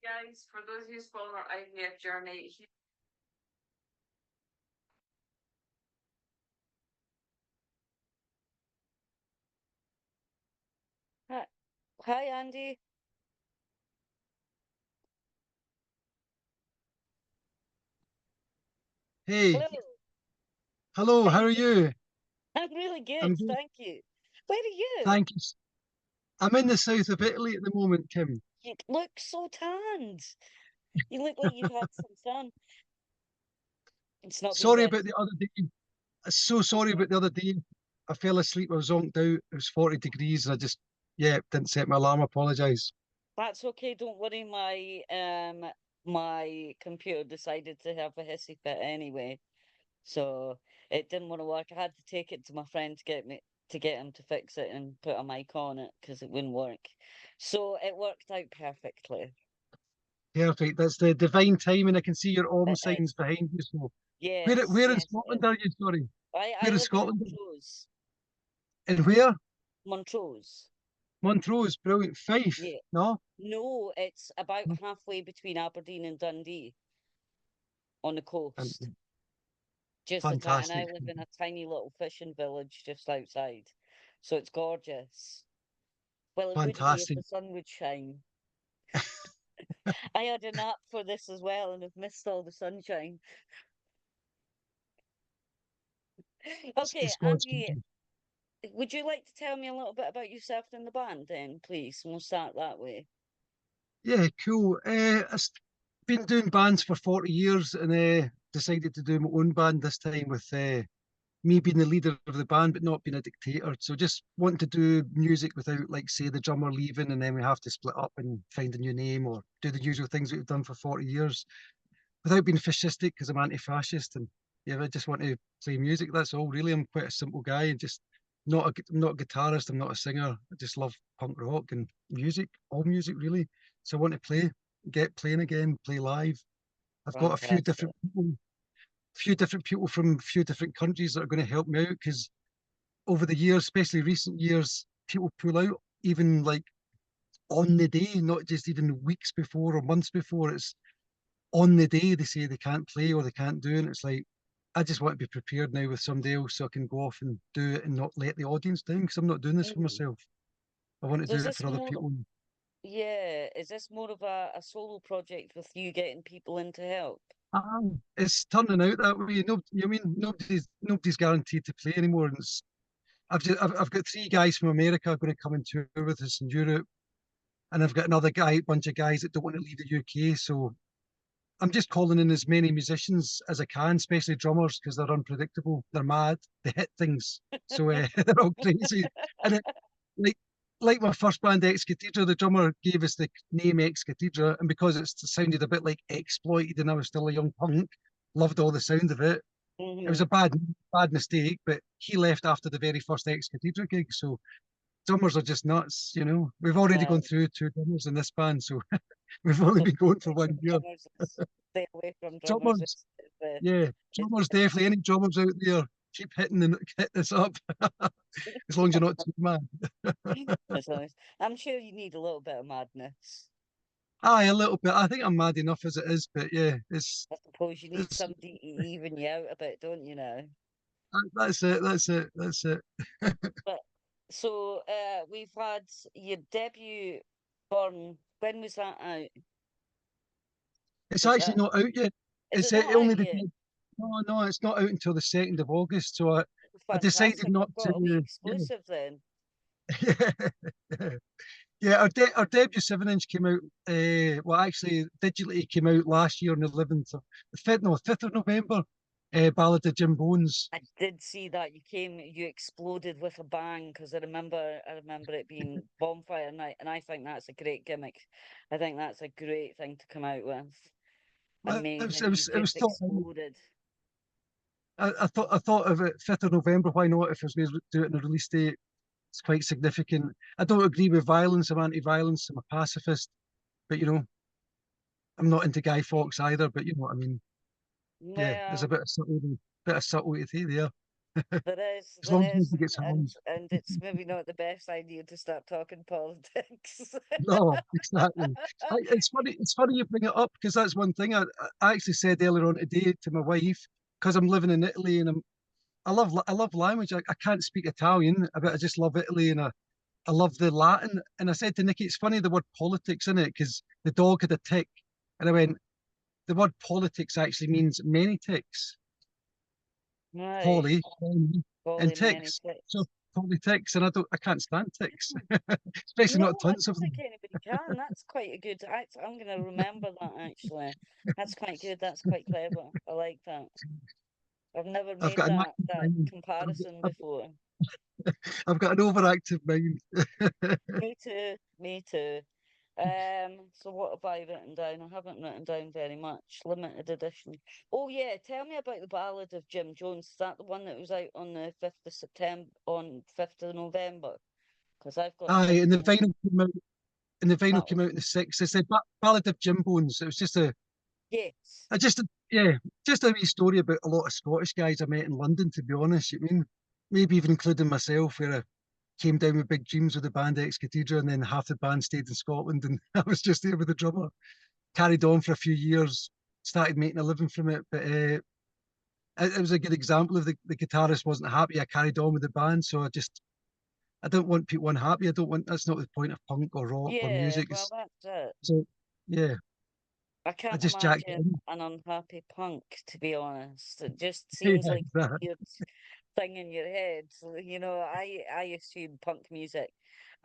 guys, for those who's following our IVF journey, Hi, hi, Andy. Hey, Hello. hello, How how you are doing? you? I'm really good, I'm good, thank you. Where are you? thank you. I'm in the south of Italy at the moment, Kim. You look so tanned. You look like you've had some sun. It's not been Sorry very. about the other day. So sorry Okay. about the other day. I fell asleep, I was zonked out. It was 40 degrees and yeah, didn't set my alarm. Apologise. That's okay. Don't worry. My computer decided to have a hissy fit anyway, so it didn't want to work. I had to take it to my friend to get him to fix it and put a mic on it because it wouldn't work. So it worked out perfectly. Perfect. That's the divine timing. I can see your It signs is. behind you. So, Yes, where in yes, it Scotland is. are you? Sorry, I where in live in Scotland? Montrose. And where? Montrose. Montrose, brilliant. Fife, Yeah. no? No, it's about halfway between Aberdeen and Dundee on the And coast. Just and I fantastic, live in a tiny little fishing village just outside. So it's gorgeous. Well, it would be if fantastic. the sun would shine. I had a nap for this as well and have missed all the sunshine. Okay, It's God's Andy, country. would you like to tell me a little bit about yourself and the band then, please? And we'll start that way. Yeah, cool. I've been doing bands for 40 years and decided to do my own band this time with me being the leader of the band, but not being a dictator. So just wanting to do music without, like, say, the drummer leaving and then we have to split up and find a new name or do the usual things that we've done for 40 years without being fascistic because I'm anti-fascist. And yeah, I just want to play music. That's all really. I'm quite a simple guy and just I'm not a guitarist. I'm not a singer. I just love punk rock and music, all music really. So I want to get playing again, play live. I've got Fantastic. a few different people from a few different countries that are going to help me out because over the years, especially recent years, people pull out even like on the day, not just even weeks before or months before. It's on the day they say they can't play or they can't do it. And it's like, I just want to be prepared now with somebody else so I can go off and do it and not let the audience down because I'm not doing this for Mm. myself. I want to So do it for other people. is this more of a solo project with you getting people in to help? It's turning out that way. No, I mean nobody's guaranteed to play anymore. And I've got three guys from America going to come and tour with us in Europe, and I've got another bunch of guys that don't want to leave the UK. So I'm just calling in as many musicians as I can, especially drummers, because they're unpredictable. They're mad. They hit things. So they're all crazy. And like like my first band, Ex Cathedra, the drummer gave us the name Ex Cathedra, and because it sounded a bit like exploited, and I was still a young punk, loved all the sound of it. It was Hmm. a bad mistake, but he left after the very first Ex Cathedra gig. So drummers are just nuts, you know. We've already gone Well, through two drummers in this band, so we've only so been going for away from 1 year. drummers, stay away from drummers. Drummers, It's the yeah, it's drummers definitely. Any drummers out there, keep hitting and hit this up, as long as you're not too mad. it's nice. I'm sure you need a little bit of madness. Aye, a little bit. I think I'm mad enough as it is, but yeah, I suppose you need it's somebody to even you out a bit, don't you now? that's it, that's it. But so we've had your debut Born. When was that out? It's Was actually that not out yet. is it not Only out the yet? no, it's not out until the 2nd of August. So I decided Fantastic. not I've to. got a wee Yeah, exclusive then. yeah. Our debut 7 inch came out. Well, actually, digitally it came out last year on the 11th of the 5th of November. Ballad of Jim Bones. I did see that you exploded with a bang because I remember it being bonfire night, and I think that's a great gimmick. I think that's a great thing to come out with. Well, Amazing. You it was just thought. exploded. I thought of it 5th of November. Why not? If I was going to do it in a release date, it's quite significant. I don't agree with violence. I'm anti-violence. I'm a pacifist. But I'm not into Guy Fawkes either. But you know what I mean. Yeah, there's a Well, bit of subtlety there. As long as there he is, gets along. and it's maybe not the best idea to start talking politics. No, exactly. It's funny. It's funny you bring it up because that's one thing I actually said earlier on today to my wife because I'm living in Italy and I love language. I can't speak Italian, but I just love Italy and I love the Latin. And I said to Nikki, it's funny the word politics in it because the dog had a tick, and I went, the word politics actually means many ticks, Right, poly, and holy many ticks. So ticks. politics, and I can't stand ticks, Hmm. especially No, not I tons of don't think them. anybody can. That's quite a good. I'm going to remember that actually. That's quite good. That's quite clever. I like that. I've never I've made got an active that mind. comparison I've, before. I've got an overactive mind. Me too. Me too. So what have I written down? I haven't written down very much. Limited edition. Oh yeah, tell me about the Ballad of Jim Jones. Is that the one that was out on the 5th of September, on 5th of November? Because I've got Aye, fifth. and the vinyl came out. And the vinyl That came one. out in the sixth. It's a Ballad of Jim Bones. It was just Yes. yeah, just a wee story about a lot of Scottish guys I met in London. To be honest, I mean, maybe even including myself, where I came down with big dreams with the band Ex Cathedra, and then half the band stayed in Scotland, and I was just there with the drummer. Carried on for a few years, started making a living from it, but it was a good example of the guitarist wasn't happy. I carried on with the band, so I don't want people unhappy. I don't want that's not the point of punk or rock or Yeah, music. well, that's it. So yeah, I I can't just jacked it imagine in. an unhappy punk, to be honest. It just seems Yeah, like a that, weird thing in your head. So, I assume punk music,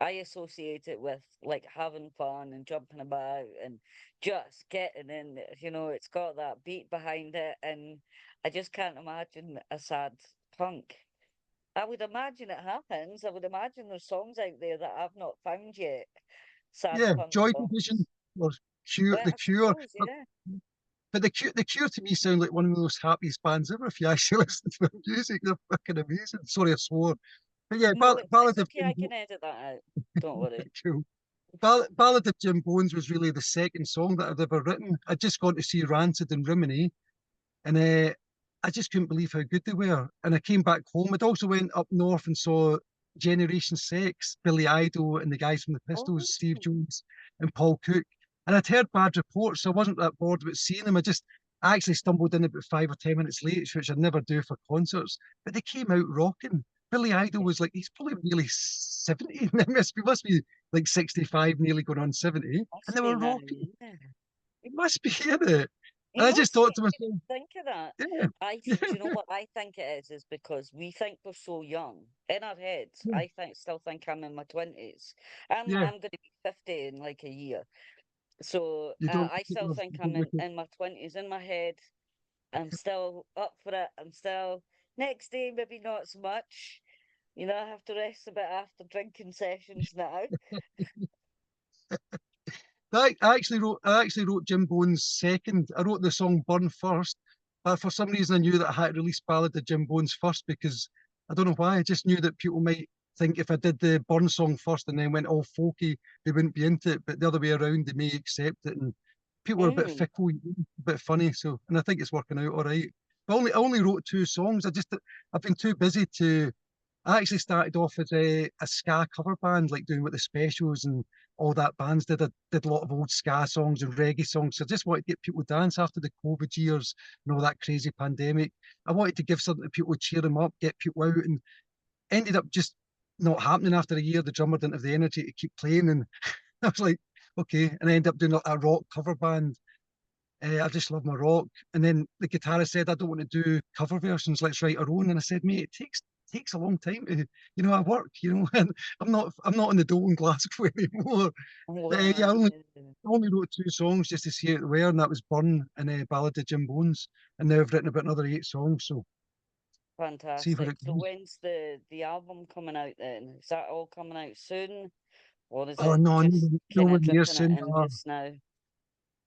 I associate it with like having fun and jumping about and just getting in there. It's got that beat behind it, and I just can't imagine a sad punk. I would imagine it happens. I would imagine there's songs out there that I've not found yet. Sad yeah, punk Joy Division songs. or Cure, Well, the I Cure. suppose, yeah. But the Cure to me sound like one of the most happiest bands ever. If you actually listen to their music, they're fucking amazing. Sorry, I swore. But yeah, No, it's Ballad of okay. Jim I can edit that out. Don't worry. Cool. Ballad of Jim Bones was really the second song that I'd ever written. I'd just gone to see Rancid and Rimini, and I just couldn't believe how good they were. And I came back home. I'd also went up north and saw Generation Sex, Billy Idol, and the guys from the Oh, Pistols, Steve Jones and Paul Cook. And I'd heard bad reports, so I wasn't that bored about seeing them. I actually stumbled in about 5 or 10 minutes late, which I'd never do for concerts. But they came out rocking. Billy Idol was like, he's probably nearly 70. He must be like 65, nearly going on 70. And must they be were now. rocking. Yeah. It must be in it. He And I just must be. thought to myself, Think of that. yeah, Do you know what I think it is? Is because we think we're so young in our heads. yeah, Still think I'm in my 20s. I'm yeah. I'm going to be 50 in like a year. So You don't I still think you I'm don't look in my 20s in my head. I'm still up for it. I'm still next day, maybe not so much. I have to rest a bit after drinking sessions now. I actually wrote Jim Bones second. I wrote the song Burn first, but for some reason I knew that I had to release Ballad of Jim Bones first because I don't know why. I just knew that people might think if I did the Burn song first and then went all folky, they wouldn't be into it. But the other way around, they may accept it. And people are a bit Mm. fickle, a bit funny. So, and I think it's working out all right. But I only wrote two songs. I've been too busy to. I actually started off as a ska cover band, like doing what the Specials and all that bands did. I did a lot of old ska songs and reggae songs. So I just wanted to get people to dance after the COVID years and all that crazy pandemic. I wanted to give something to people to cheer them up, get people out, and ended up just not happening after a year. The drummer didn't have the energy to keep playing, and I was like, okay. And I ended up doing a rock cover band. I just love my rock. And then the guitarist said, I don't want to do cover versions. Let's write our own. And I said, mate, it takes a long time to, I work, and I'm not in the dole in Glasgow anymore. But yeah, Wow. I only wrote two songs just to see how they were, and that was Burn and Ballad of Jim Bones. And now I've written about another 8 songs, so see where Fantastic. it So goes. when's the album coming out then? Is that all coming out soon? Or is Oh it no, just kind nowhere of near dripping it soon. in just now?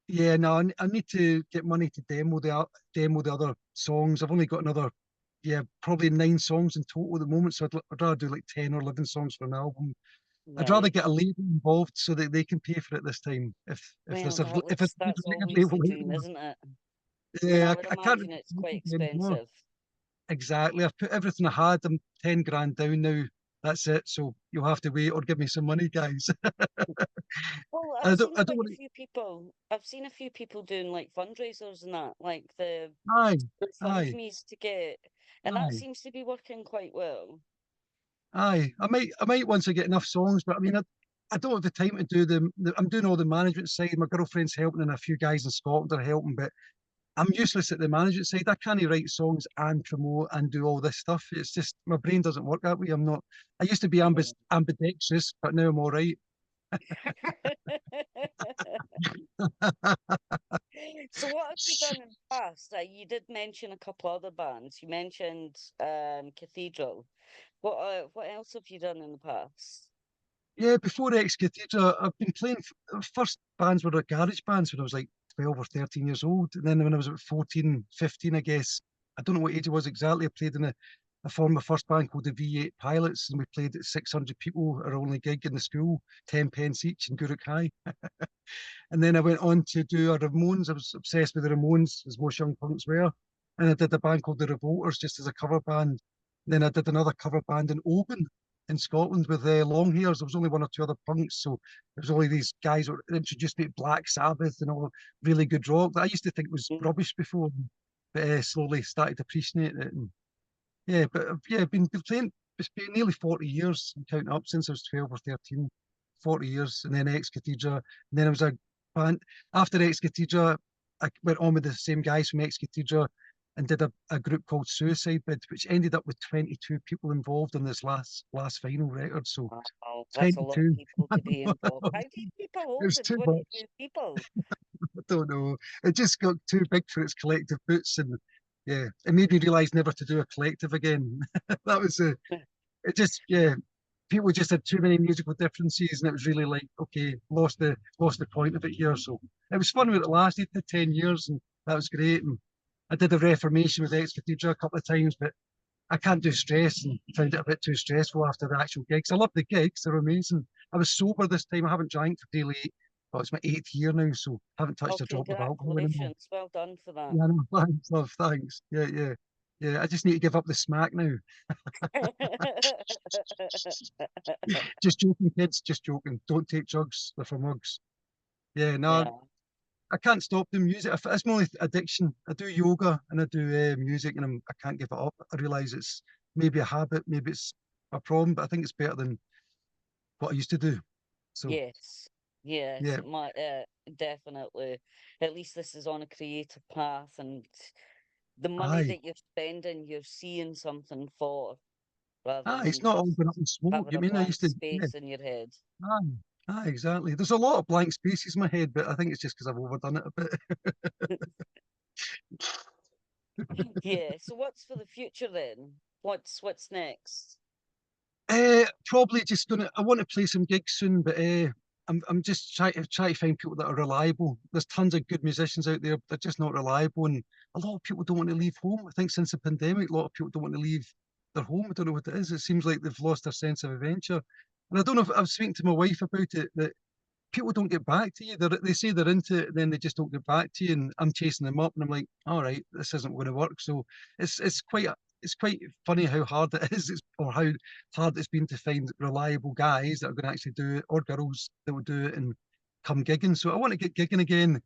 Yeah, no, I need to get money to demo the other songs. I've only got another, yeah, probably 9 songs in total at the moment. So I'd rather do like 10 or 11 songs for an album. I'd rather Right. get a label involved so that they can pay for it this time. If Well, there's a that's record always label the out dream, isn't it? I there. mean, Yeah, I would I can't imagine it's quite anymore. expensive. exactly. I've put everything I had. I'm 10 grand down now. That's it. So you'll have to wait or give me some money, guys. Well, I I've don't, seen I don't quite want a few people. I've seen a few people doing like fundraisers and that, like to. Aye, the aye, GoFundMe's to get, and that aye, seems to be working quite well. aye. I might once I get enough songs, but I mean, I don't have the time to do I'm doing all the management side. My girlfriend's helping, and a few guys in Scotland are helping, but I'm useless at the management side. I can't write songs and promote and do all this stuff. It's just my brain doesn't work that way. I'm not. I used to be ambidextrous, but now I'm all right. So what have you done in the past? You did mention a couple other bands. You mentioned Cathedral. What else have you done in the past? Yeah, before Ex Cathedra, I've been playing. First bands were like garage bands when I was like 12 or 13 years old. And then when I was about 14, 15, I guess, I don't know what age it was exactly, I played in I formed my first band called the V8 Pilots, and we played at 600 people, our only gig in the school, 10 pence each in Guruk High. And then I went on to do a Ramones. I was obsessed with the Ramones, as most young punks were. And I did a band called the Revolters just as a cover band. Then I did another cover band in Oban in Scotland with long hairs. There was only one or two other punks. So there was only these guys who introduced me to Black Sabbath and all really good rock that I used to think was Mm. rubbish before, but slowly started to appreciate it. And yeah, but yeah, I've been playing. It's been nearly 40 years. I'm counting up since I was 12 or 13. 40 years, and then Ex Cathedra. And then I was a band after Ex Cathedra. I went on with the same guys from Ex Cathedra and did a group called Suicide Bid, which ended up with 22 people involved in this last final record. So Wow, that's a lot of 22. people to be involved. How do you keep a It hold was of too much. 22 people? I don't know. It just got too big for its collective boots, and yeah, it made me realise never to do a collective again. That was it. Just yeah, people just had too many musical differences, and it was really like okay, lost the point of it here. So it was fun when it lasted for 10 years, and that was great. And I did a Reformation with Ex Cathedra a couple of times, but I can't do stress and found it a bit too stressful after the actual gigs. I love the gigs; they're amazing. I was sober this time. I haven't drank for daily. Well, it's my 8th year now, so I haven't Oh, touched a drop of alcohol anymore. congratulations. Well done for that. Yeah, no, thanks, love, thanks. Yeah, yeah, yeah. I just need to give up the smack now. Just joking, kids. Just joking. Don't take drugs. They're for mugs. Yeah, no, Yeah. I can't stop doing music. It's my only addiction. I do yoga and I do music, and I can't give it up. I realise it's maybe a habit, maybe it's a problem, but I think it's better than what I used to do. So Yes. Yes, yeah, it might definitely. At least this is on a creative path, and the money aye, that you're spending, you're seeing something for rather aye. than It's not all just going up in smoke. having You a mean I blank used to? Yeah, space in your head. aye, aye, exactly. There's a lot of blank spaces in my head, but I think it's just because I've overdone it a bit. Yeah. So what's for the future then? What's next? Probably just gonna. I want to play some gigs soon, but I'm just trying to find people that are reliable. There's tons of good musicians out there. They're just not reliable, and a lot of people don't want to leave home. I think since the pandemic, a lot of people don't want to leave their home. I don't know what it is. It seems like they've lost their sense of adventure. And I don't know if I was speaking to my wife about it that people don't get back to you. They say they're into it, and then they just don't get back to you. And I'm chasing them up, and I'm like, all right, this isn't going to work. So it's quite funny how hard it is, or how hard it's been to find reliable guys that are going to actually do it, or girls that will do it and come gigging. So I want to get gigging again,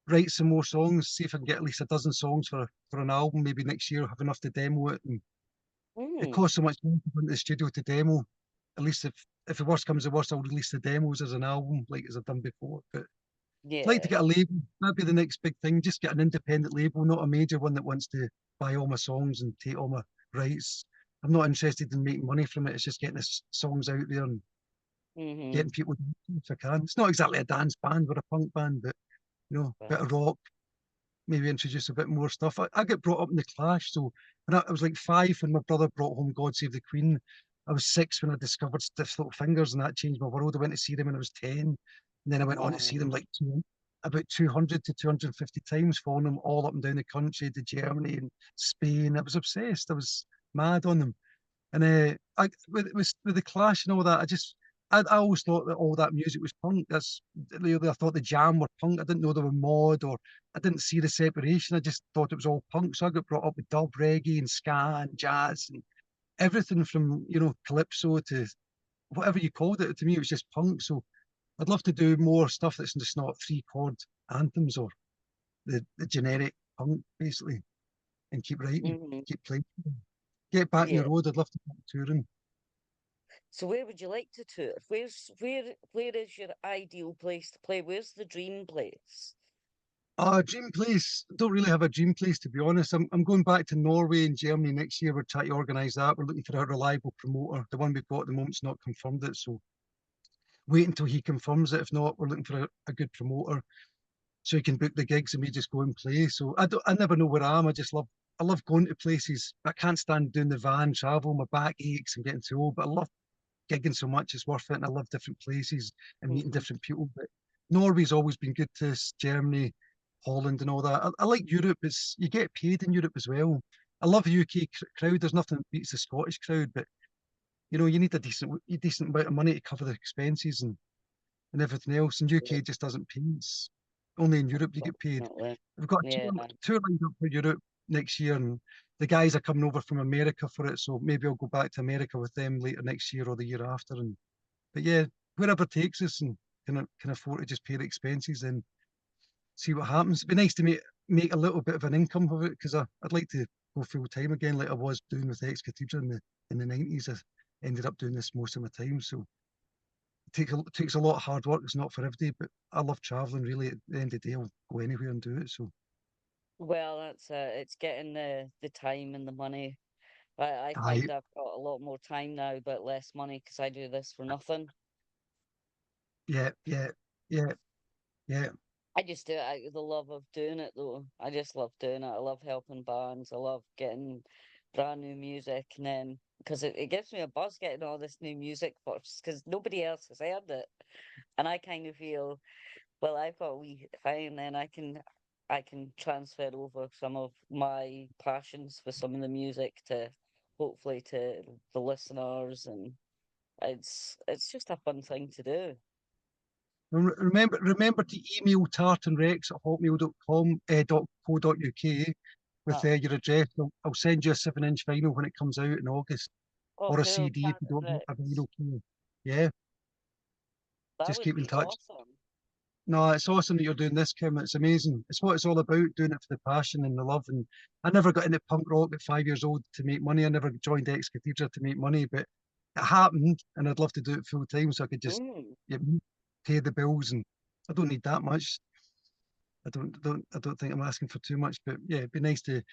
write some more songs, see if I can get at least a dozen songs for an album. Maybe next year have enough to demo it, and it Mm, costs so much money to go into the studio to demo. At least if the worst comes to worst, I'll release the demos as an album, like as I've done before. But I'd like to yeah. get a label. That'd be the next big thing. Just get an independent label, not a major one that wants to buy all my songs and take all my rights. I'm not interested in making money from it. It's just getting the songs out there and Mm-hmm. getting people if I can. It's not exactly a dance band or a punk band, but a bit of rock, maybe introduce a bit more stuff. I get brought up in the Clash, so I was like 5 when my brother brought home God Save the Queen. I was 6 when I discovered Stiff Little Fingers, and that changed my world. I went to see them when I was 10, and then I went on to see them Wow. like about 200 to 250 times, following them all up and down the country to Germany and Spain. I was obsessed. I was mad on them. And with the Clash and all that, I always thought that all that music was punk. That's really, I thought the Jam were punk. I didn't know they were mod, or I didn't see the separation. I just thought it was all punk. So I got brought up with dub, reggae, and ska, and jazz, and everything from calypso to whatever you called it. To me, it was just punk. So I'd love to do more stuff that's just not three chord anthems or the generic punk, basically, and keep writing, Hmm. keep playing. Get back on the Yeah. road. I'd love to go touring. So where would you like to tour? Where is your ideal place to play? Where's the dream place? Dream place. Don't really have a dream place, to be honest. I'm going back to Norway and Germany next year. We're trying to organise that. We're looking for a reliable promoter. The one we've got at the moment's not confirmed it, so wait until he confirms it. If not, we're looking for a good promoter so he can book the gigs and we just go and play. So I never know where I am. I love going to places. I can't stand doing the van travel. My back aches. I'm getting too old, but I love gigging so much. It's worth it, and I love different places and meeting Hmm. different people. But Norway's always been good to us. Germany, Holland, and all that. I like Europe. It's you get paid in Europe as well. I love the UK crowd. There's nothing that beats the Scottish crowd, but you need a decent amount of money to cover the expenses and everything else. And Yeah, UK just doesn't pay. It's only in Europe you get paid. definitely. We've got a Yeah. tour lined up for Europe next year, and the guys are coming over from America for it. So maybe I'll go back to America with them later next year or the year after. And but yeah, wherever takes us, and can afford to just pay the expenses, then see what happens. It'd be nice to make a little bit of an income of it because I'd like to go full time again, like I was doing with Ex Cathedra in the 90s. I ended up doing this most of my time, so takes a lot of hard work. It's not for everybody, but I love traveling. Really, at the end of the day, I'll go anywhere and do it. So Well, that's it's getting the time and the money. I I find I've got a lot more time now, but less money because I do this for nothing. yeah, yeah, yeah, yeah. I just do it out of the love of doing it, though. I just love doing it. I love helping bands. I love getting brand new music, and then because it gives me a buzz getting all this new music first, because nobody else has heard it, and I kind of feel, well, I've got a wee fine, then I can transfer over some of my passions for some of the music to hopefully to the listeners, and it's just a fun thing to do. Remember to email tartanrex@hotmail.com .co.uk with Oh, your address. I'll send you a 7-inch vinyl when it comes out in August, oh, or a cool, CD if you Target don't have a Rex. vinyl player. Yeah, That just would keep in be touch. awesome. No, it's awesome that you're doing this, Kim. It's amazing. It's what it's all about, doing it for the passion and the love. And I never got into punk rock at 5 years old to make money. I never joined Ex Cathedra to make money, but it happened, and I'd love to do it full time so I could just Mm, yeah, pay the bills. And I don't need that much. I don't think I'm asking for too much, but yeah, it'd be nice to,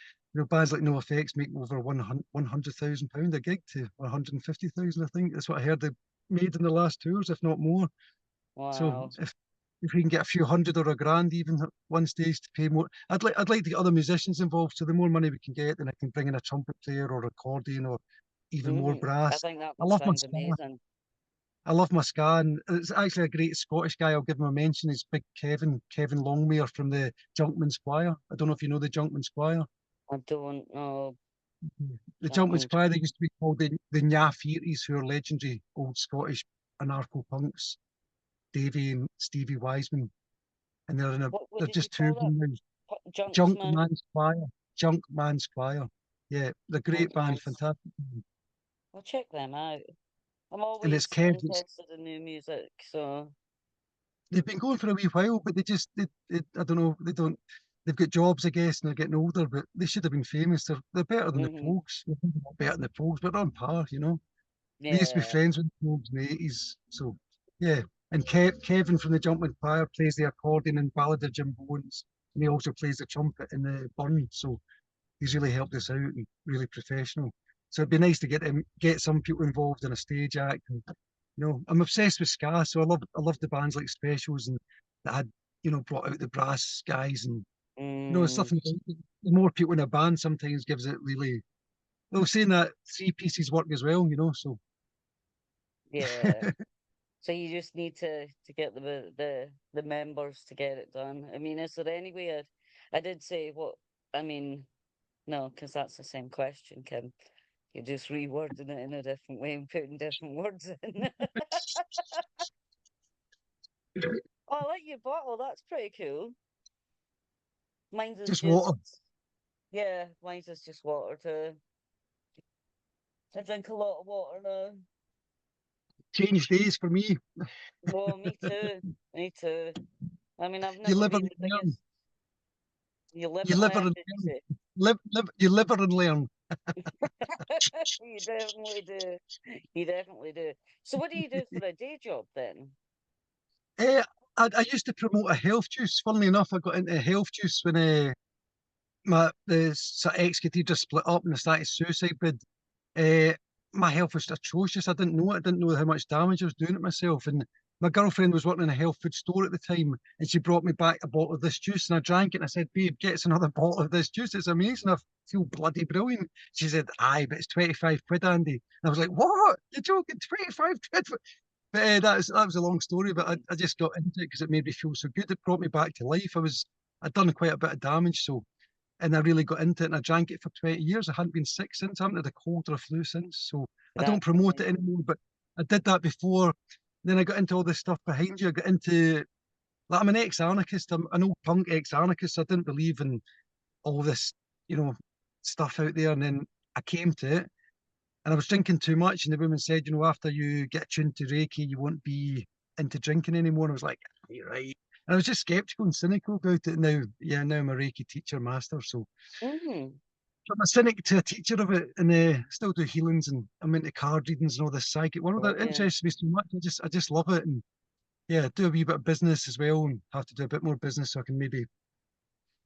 bands like No Effects make over £100,000 a gig to 150,000. I think that's what I heard they made in the last tours, if not more. So wow. if we can get a few hundred or a grand even at one stage to pay more, I'd like to get other musicians involved. So the more money we can get, then I can bring in a trumpet player or accordion or even more I brass. think that I would love my sound ska. amazing. I love my ska, and it's actually a great Scottish guy. I'll give him a mention. He's Big Kevin Longmere from the Junkman's Choir. I don't know if you know the Junkman's Choir. I don't know. The Junkman's Jumpman's. Choir, they used to be called the Nyafiris, who are legendary old Scottish anarcho punks, Davy and Stevie Wiseman, and What they're did you just two of call them it? now. Junksman. Junkman's Choir, Junkman's Choir. Yeah, the great band, Junkman's. fantastic, band. I'll check them out. I'm And it's always Kev. interested in new music, so. They've been going for a wee while, but I don't know, they don't. They've got jobs, I guess, and they're getting older, but they should have been famous. They're better than the Hmm. Pogues. They're not better than the Pogues, but they're on par. We used to be Yeah. friends with the Pogues in the 80s. So, yeah. And Kevin from the Jumping Choir plays the accordion in Ballad of Jim Bones, and he also plays the trumpet in the Burn. So he's really helped us out and really professional. So it'd be nice to get some people involved in a stage act. And I'm obsessed with ska, so I love the bands like Specials and that had brought out the brass guys, and it's Mm, something. The more people in a band sometimes gives it really. Well, saying that three pieces work as well, so yeah. So you just need to get the members to get it done. I mean, is there any way I did say what I mean, no, because that's the same question, Kim. You're just rewording it in a different way and putting different words in. Oh, I like your bottle. That's pretty cool. Mine's is Just water. yeah, mine's is just water too. I drink a lot of water now. Change days for me. Well, me too. Me too. I mean, I've You never live been and the learn. biggest. You live You and live learn, and did you learn. say? You live and learn. You definitely do. You definitely do. So, what do you do for a day job then? Eh, I used to promote a health juice. Funnily enough, I got into health juice when the ex-cathedra split up and I started suicide bid. Uh, my health was atrocious. I didn't know it. I didn't know how much damage I was doing to myself. And my girlfriend was working in a health food store at the time, and she brought me back a bottle of this juice, and I drank it. And I said, "Babe, get us another bottle of this juice. It's amazing. I feel bloody brilliant." She said, "Aye, but it's 25 quid, Andy." And I was like, "What? You're joking? 25 quid?" But that was a long story. But I just got into it because it made me feel so good. It brought me back to life. I'd done quite a bit of damage, so and I really got into it and I drank it for 20 years. I hadn't been sick since. I haven't had a cold or a flu since. So I don't That's promote it amazing. anymore, but I did that before. Then I got into all this stuff behind you. I got into, like, I'm an ex-anarchist. I'm an old punk ex-anarchist. So I didn't believe in all this, you know, stuff out there. And then I came to it and I was drinking too much. And the woman said, after you get tuned to Reiki, you won't be into drinking anymore. And I was like, you're right. And I was just skeptical and cynical about it. Now, yeah, now I'm a Reiki teacher master. So Mm. I'm a cynic to a teacher of it, and still do healings, and I'm into card readings and all this psychic world. Got That you. interests me so much. I just love it, and yeah, do a wee bit of business as well, and have to do a bit more business so I can maybe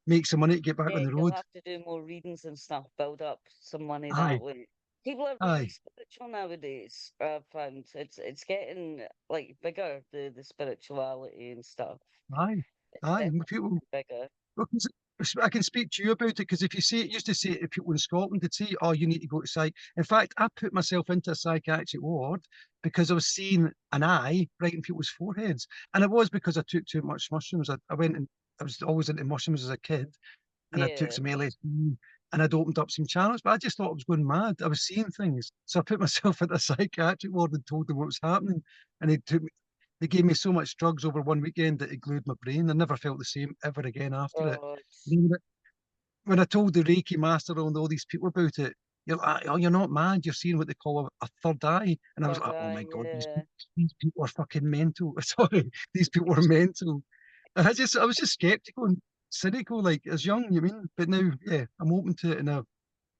make some money to get back on Yeah, the you'll road. have to do more readings and stuff, build up some money that Aye, way. People are really aye, spiritual nowadays. I've found it's getting like bigger, the spirituality and stuff. aye, It's aye. And definitely people, bigger. well, 'cause I can speak to you about it because if you say it, used to say it to people in Scotland, they'd say, "Oh, you need to go to psych." In fact, I put myself into a psychiatric ward because I was seeing an eye right in people's foreheads, and it was because I took too much mushrooms. I went and I was always into mushrooms as a kid, and I took Yeah. some LSD and I'd opened up some channels, but I just thought I was going mad. I was seeing things. So I put myself into a psychiatric ward and told them what was happening. And they gave me so much drugs over one weekend that it glued my brain. I never felt the same ever again after it. God. And then when I told the Reiki master and all these people about it, you're like, "Oh, you're not mad. You're seeing what they call a third eye." And I was God, like, "Oh my God, yeah. these people are fucking mental." Sorry, these people are mental. And I was just skeptical and cynical, like as young, you mean? But now, yeah, I'm open to it and I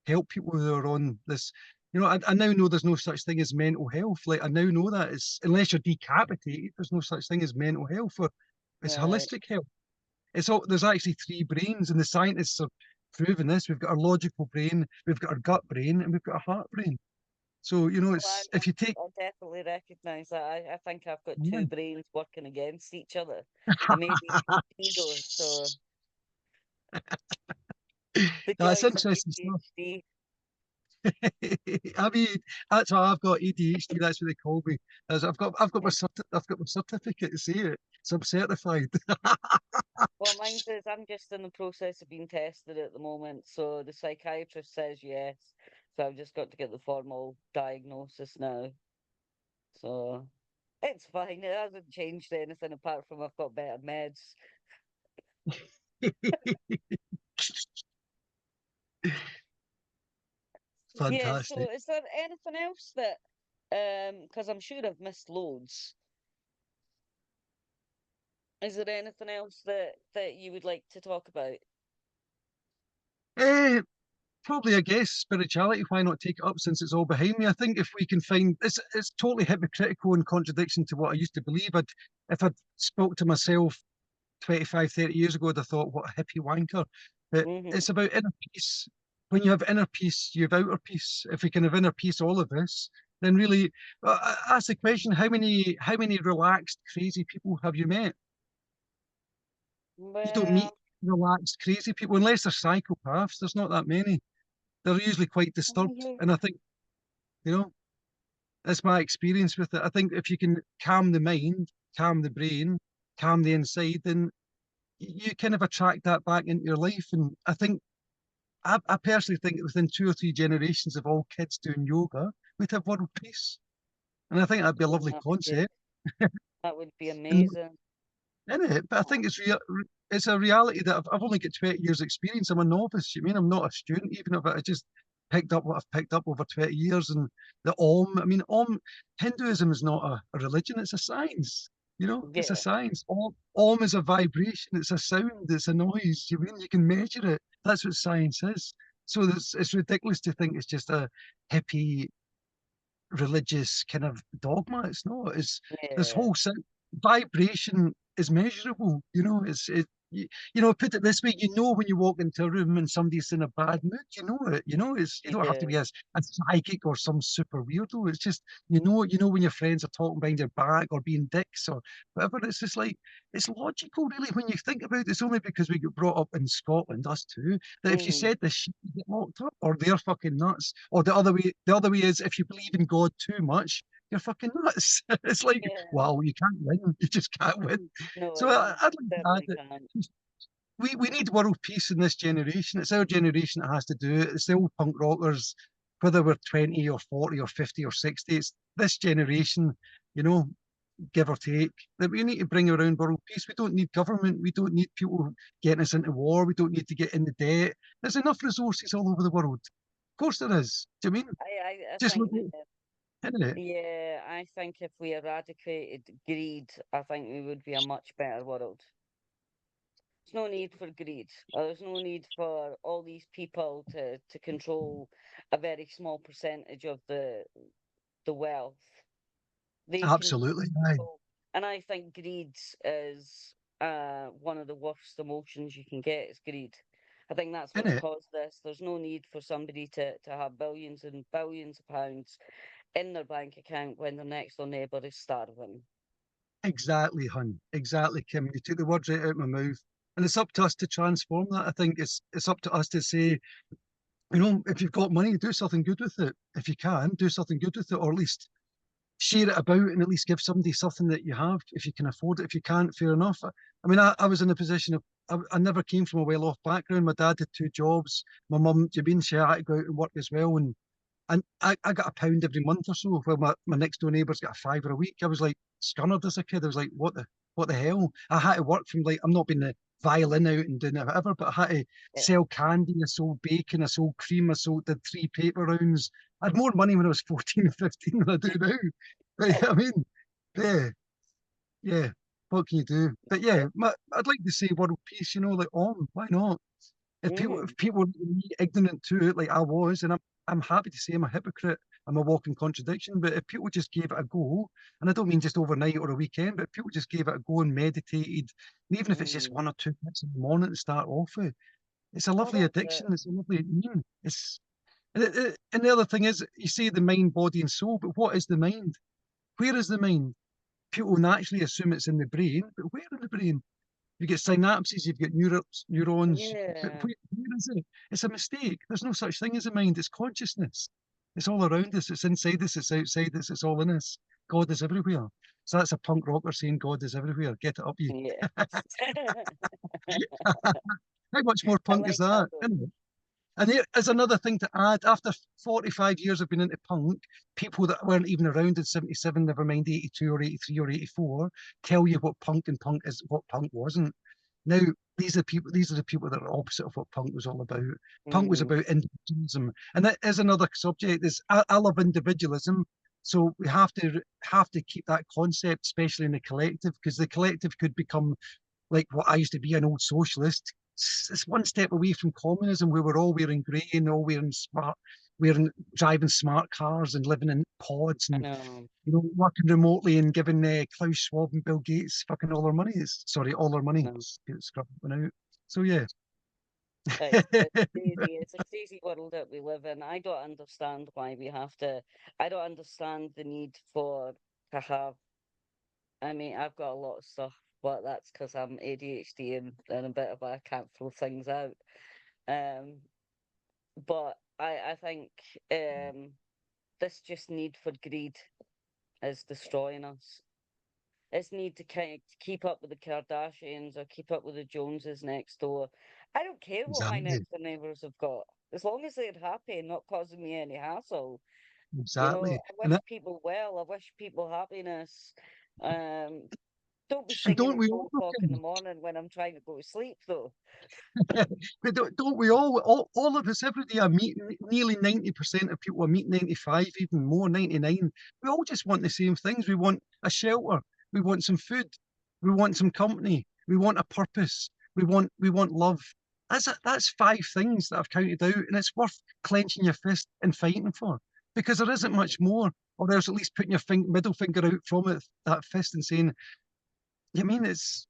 help people who are on this. I now know there's no such thing as mental health. Like I now know that it's unless you're decapitated, there's no such thing as mental health or it's Right. holistic health. It's all there's actually three brains, and the scientists have proven this. We've got our logical brain, we've got our gut brain, and we've got a heart brain. So, Well, it's if you take I definitely recognise that. I think I've got yeah. two brains working against each other. I may be egos, so the That's joys of interesting stuff. ADHD. I mean, that's why I've got ADHD. That's what they call me. As I've got my certificate to say it, so I'm certified. Well, mine says I'm just in the process of being tested at the moment. So the psychiatrist says yes. So I've just got to get the formal diagnosis now. So it's fine. It hasn't changed anything apart from I've got better meds. Yeah, Fantastic. so is there anything else that because I'm sure I've missed loads. Is there anything else that you would like to talk about? Eh, Probably, I guess, spirituality. Why not take it up since it's all behind me? I think if we can find it's totally hypocritical and contradiction to what I used to believe. If I'd spoke to myself 25, 30 years ago, I'd have thought, what a hippie wanker. But Hmm. it's about inner peace. When you have inner peace, you have outer peace. If we can have inner peace, all of us, then really ask the question: how many relaxed, crazy people have you met? You don't meet Well, relaxed, crazy people unless they're psychopaths. There's not that many. They're usually quite disturbed, yeah. and I think you know that's my experience with it. I think if you can calm the mind, calm the brain, calm the inside, then you kind of attract that back into your life. And I think I personally think that within 2 or 3 generations of all kids doing yoga, we'd have world peace. And I think that'd be a lovely That would be, concept. that would be And amazing. in it, but I think it's a reality that I've only got 20 years experience. I'm a novice. You mean I'm not a student even of it. I just picked up what I've picked up over 20 years. And the Om, I mean, Om, Hinduism is not a religion, it's a science. You know, it's a Yeah, science. Om is a vibration, it's a sound, it's a noise. You mean you can measure it. That's what science is. So it's ridiculous to think it's just a hippie religious kind of dogma. It's not. It's this yeah, whole vibration is measurable. You know, you know, put it this way, you know when you walk into a room and somebody's in a bad mood, you know it. You know, it's you you don't have to be do. a psychic or some super weirdo. It's just you know when your friends are talking behind your back or being dicks or whatever. It's just like it's logical, really, when you think about it. It's only because we get brought up in Scotland, us too, that if you Mm, said this shit, you get locked up, or they're fucking nuts, or the other way is if you believe in God too much, you're fucking nuts. It's like, yeah. wow, you can't win. You just can't win. No, So you I'd like to add certainly that can't. we need world peace in this generation. It's our generation that has to do it. It's the old punk rockers, whether we're 20 or 40 or 50 or 60. It's this generation, you know, give or take, that we need to bring around world peace. We don't need government. We don't need people getting us into war. We don't need to get into debt. There's enough resources all over the world. Of course there is. Do you mean? I Just look think that, at it. yeah, I think if we eradicated greed, I think we would be a much better world. There's no need for greed. There's no need for all these people to control a very small percentage of the wealth. They can Absolutely. Aye. control, and I think greed is one of the worst emotions you can get is greed. I think that's In what's it. caused this. There's no need for somebody to have billions and billions of pounds in their bank account when their next door neighbour is starving. Exactly, hun. Exactly, Kim. You took the words right out of my mouth. And it's up to us to transform that. I think it's up to us to say, you know, if you've got money, do something good with it. If you can, do something good with it, or at least share it about and at least give somebody something that you have if you can afford it. If you can't, fair enough. I mean, I was in a position of I never came from a well-off background. My dad had 2 jobs. My mum, do you mean she had to go out and work as well? And I got £1 every month or so, while my next door neighbour's got a fiver a week. I was like scunnered as a kid. I was like, what the hell? I had to work from like I'm not being the violin out and doing it whatever, but I had to Yeah. sell candy, I sold bacon, I sold cream, did 3 paper rounds. I had more money when I was 14 and 15 than I do now. But, I mean, yeah, yeah. What can you do? But yeah, I'd like to say world peace. You know, like why not? If Mm, people were ignorant to it like I was, and I'm happy to say I'm a hypocrite, I'm a walking contradiction, but if people just gave it a go, and I don't mean just overnight or a weekend, but if people just gave it a go and meditated, and even if it's just mm. 1 or 2 minutes in the morning to start off with, it's a Well, lovely that's it. addiction. It's a lovely it's and the other thing is, you say the mind, body, and soul, but what is the mind? Where is the mind? People naturally assume it's in the brain, but where in the brain? You get synapses, you've got neurons, but Yeah. where is it? It's a mistake. There's no such thing as a mind. It's consciousness. It's all around us. It's inside us. It's outside us. It's all in us. God is everywhere. So that's a punk rocker saying God is everywhere. Get it up, you. Yes. How much more I punk is like that that? though. Isn't it? And there is another thing to add. After 45 years of being into punk, people that weren't even around in 77, never mind 82 or 83 or 84, tell you what punk and punk is, what punk wasn't. Now, these are the people that are opposite of what punk was all about. Punk was Mm, about individualism. And that is another subject. I love individualism. So we have to keep that concept, especially in the collective, because the collective could become like what I used to be, an old socialist. It's one step away from communism, where we're all wearing grey and all wearing driving smart cars and living in pods I and know. working remotely and giving Klaus Schwab and Bill Gates fucking all their money. Sorry, all their money. No. Scrub one out. So yeah. It's crazy. It's a crazy world that we live in. I don't understand why we have to. I don't understand the need for to have. I mean, I've got a lot of stuff, but that's because I'm ADHD and a bit of I can't throw things out. Um, but I think this just need for greed is destroying us. This need to kind of keep up with the Kardashians or keep up with the Joneses next door I don't care what my Exactly. next door neighbours have got, as long as they're happy and not causing me any hassle. You know, Exactly. I And wish people well. I wish people happiness. Um, don't be and singing don't at we all, 4 o'clock in the morning when I'm trying to go to sleep, though. but don't we all of us every day I meet nearly 90% of people I meet, 95, even more, 99. We all just want the same things. We want a shelter, we want some food, we want some company, we want a purpose, we want love. That's five things that I've counted out, and it's worth clenching your fist and fighting for, because there isn't much more, or else at least putting your middle finger out from it, that fist, and saying, you mean it's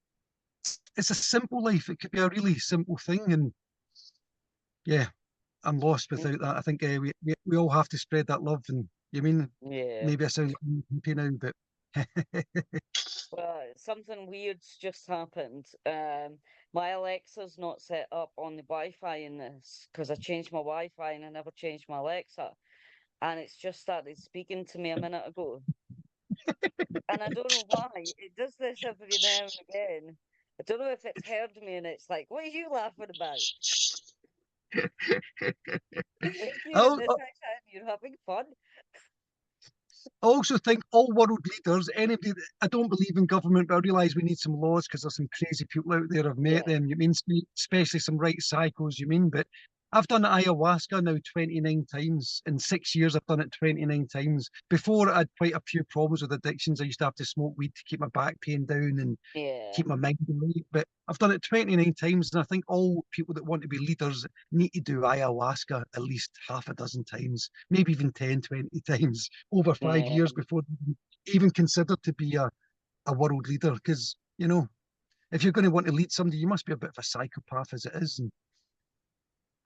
a simple life. It could be a really simple thing, and yeah, I'm lost Mm, without that. I think we all have to spread that love. And you mean, yeah. maybe I sound like happy now, but Well, something weird's just happened. My Alexa's not set up on the Wi-Fi in this because I changed my Wi-Fi and I never changed my Alexa, and it's just started speaking to me a minute ago. And I don't know why. It does this every now and again. I don't know if it's heard me and it's like, what are you laughing about? You're in I, this house and you're having fun. I also think all world leaders, anybody, I don't believe in government, but I realise we need some laws because there's some crazy people out there. I've met Yeah, them. You mean, especially some right psychos, you mean? But I've done ayahuasca now 29 times. In 6 years, I've done it 29 times. Before, I had quite a few problems with addictions. I used to have to smoke weed to keep my back pain down and yeah, keep my mind away. But I've done it 29 times, and I think all people that want to be leaders need to do ayahuasca at least half a dozen times, maybe even 10, 20 times over five yeah. years before they even consider to be a world leader. Because, if you're going to want to lead somebody, you must be a bit of a psychopath as it is. And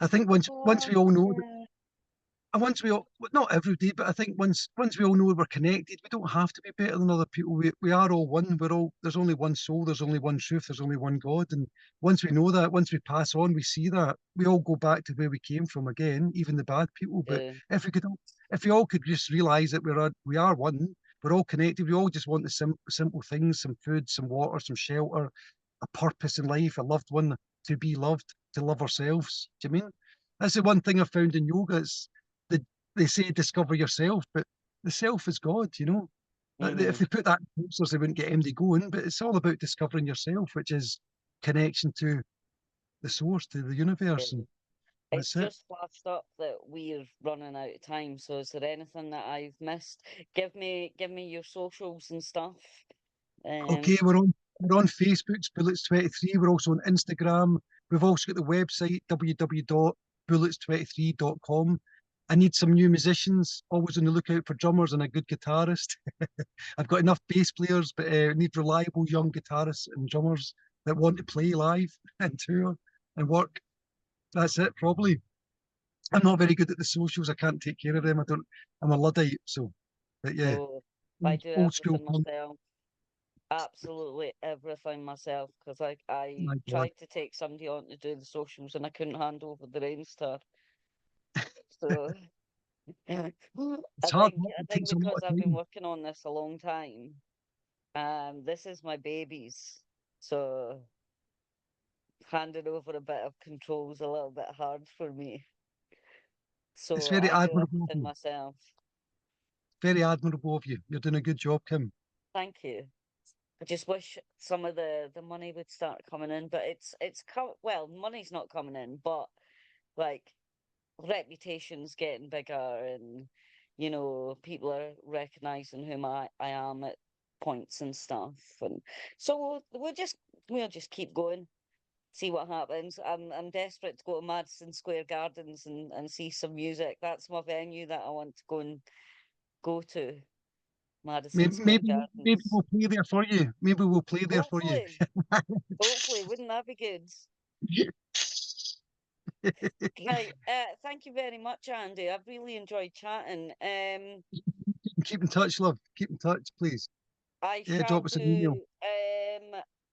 I think once Oh, we all know that, yeah. and once we all, well, not every day, but I think once we all know we're connected, we don't have to be better than other people. We are all one. There's only one soul, there's only one truth, there's only one God. And once we know that, once we pass on, we see that, we all go back to where we came from again, even the bad people. But Yeah. if we all could just realize that we are one, we're all connected, we all just want the simple things, some food, some water, some shelter, a purpose in life, a loved one, to be loved, to love ourselves. Do you mean? That's the one thing I found in yoga. The, they say discover yourself, but the self is God. If Mm-hmm. they put that in posters, they wouldn't get MD going, but it's all about discovering yourself, which is connection to the source, to the universe, Yeah. and It's that's it. just flashed up that we're running out of time. So is there anything that I've missed? Give me your socials and stuff. Okay, Um, we're on Facebook's Bullitz23. We're also on Instagram. We've also got the website www.bullitz23.com. I need some new musicians, always on the lookout for drummers and a good guitarist. I've got enough bass players, but need reliable young guitarists and drummers that want to play live and tour and work. That's it, probably. I'm not very good at the socials. I can't take care of them. I'm a Luddite, so, but yeah, no, I old, do old school everything punk. myself. Absolutely everything myself. Because I My God, tried to take somebody on to do the socials and I couldn't hand over the reins to her. So I it's hard think work. I It think takes a lot because of I've been time. working on this a long time, this is my babies. So handing over a bit of control is a little bit hard for me. It's So very I do admirable of everything you. myself. Very admirable of you. You're doing a good job, Kim. Thank you. I just wish some of the money would start coming in, but well, money's not coming in, but like reputation's getting bigger and people are recognizing whom I am at points and stuff. And so we'll just keep going, see what happens. I'm desperate to go to Madison Square Gardens and see some music. That's my venue that I want to go to, Madison Maybe, Square maybe Gardens. we'll play there for you. Maybe we'll play there for you. Hopefully, hopefully, wouldn't that be good? Right. Thank you very much, Andy. I've really enjoyed chatting. Keep in touch, love. Keep in touch, please. I Yeah, shall drop us an email. do.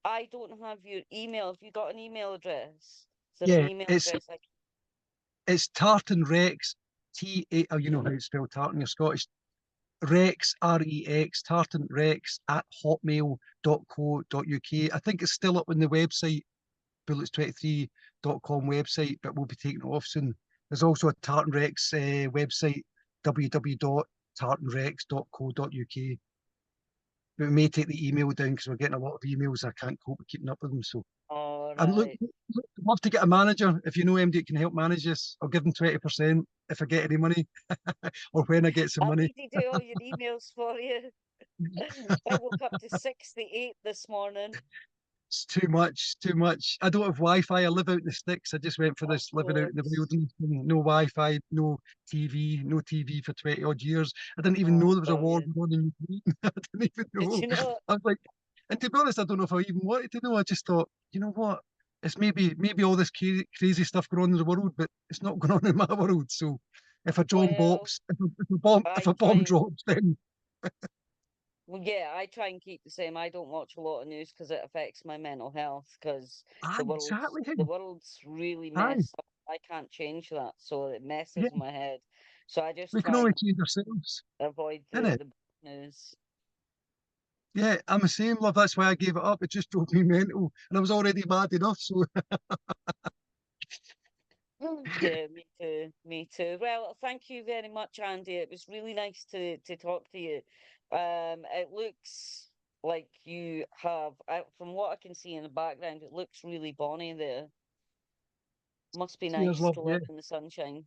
I don't have your email. Have you got an email address? Is there an Yeah, email it's address? it's Tartan Rex, oh, you know how to spell Tartan, you're Scottish. Rex, Rex, Tartan Rex at hotmail.co.uk. I think it's still up on the website. bullitz23.com website, but we'll be taking it off soon. There's also a Tartan Rex website, www.tartanrex.co.uk. But we may take the email down because we're getting a lot of emails. I can't cope with keeping up with them. So All I'm right. I'd love to get a manager. If you know MD that can help manage this, I'll give them 20% if I get any money or when I get some I'll money. need to do all your emails for you. I woke up to 68 this morning. It's too much, too much. I don't have Wi-Fi. I live out in the sticks. I just went for Of this living out in the course. wilderness. No Wi-Fi, no TV for 20 odd years. I didn't even Oh, know there was a war brilliant. going on in Ukraine. I didn't even Did know. you know? I was like, and to be honest, I don't know if I even wanted to know. I just thought, you know what? It's maybe all this crazy stuff going on in the world, but it's not going on in my world. So if a John Well, bops, if I a try bomb and drops, then well, yeah, I try and keep the same. I don't watch a lot of news because it affects my mental health because aye, exactly. the world's really Aye, messed up. I can't change that, so it yeah, messes my head. So I just we can try only and change ourselves, avoid innit? the news. Yeah, I'm the same, love. That's why I gave it up. It just drove me mental, and I was already mad enough. So, Yeah, me too. Me too. Well, thank you very much, Andy. It was really nice to talk to you. It looks like you have, from what I can see in the background, it looks really bonny there. Must be cheers, nice love. to Yeah, live in the sunshine.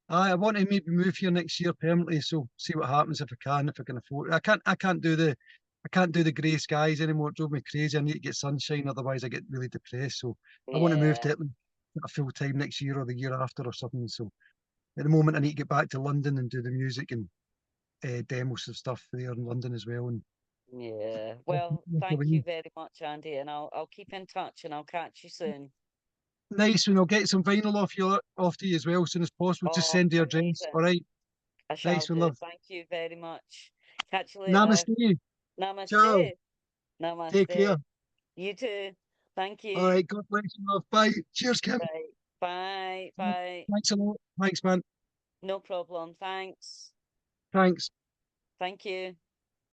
I want to maybe move here next year permanently. So, see what happens if I can, if I can afford. I can't do the grey skies anymore. It drove me crazy. I need to get sunshine, otherwise I get really depressed. So, I want to move Yeah, to Italy a full time next year or the year after or something. So, at the moment, I need to get back to London and do the music and demos and stuff there in London as well. And yeah. Well, thank you very much, Andy, and I'll keep in touch and I'll catch you soon. nice one. I'll get some vinyl off to you as well as soon as possible. Just Oh, send your address. amazing. All right. I shall Nice one, do. love. Thank you very much. Catch you later. Namaste. Ciao. Namaste. Take care. Namaste. You too. Thank All you. right. God bless you, love. Bye. Cheers, Kim. Right. Bye. Bye. Thanks a lot. Thanks, man. No problem. Thanks. Thanks. Thank you.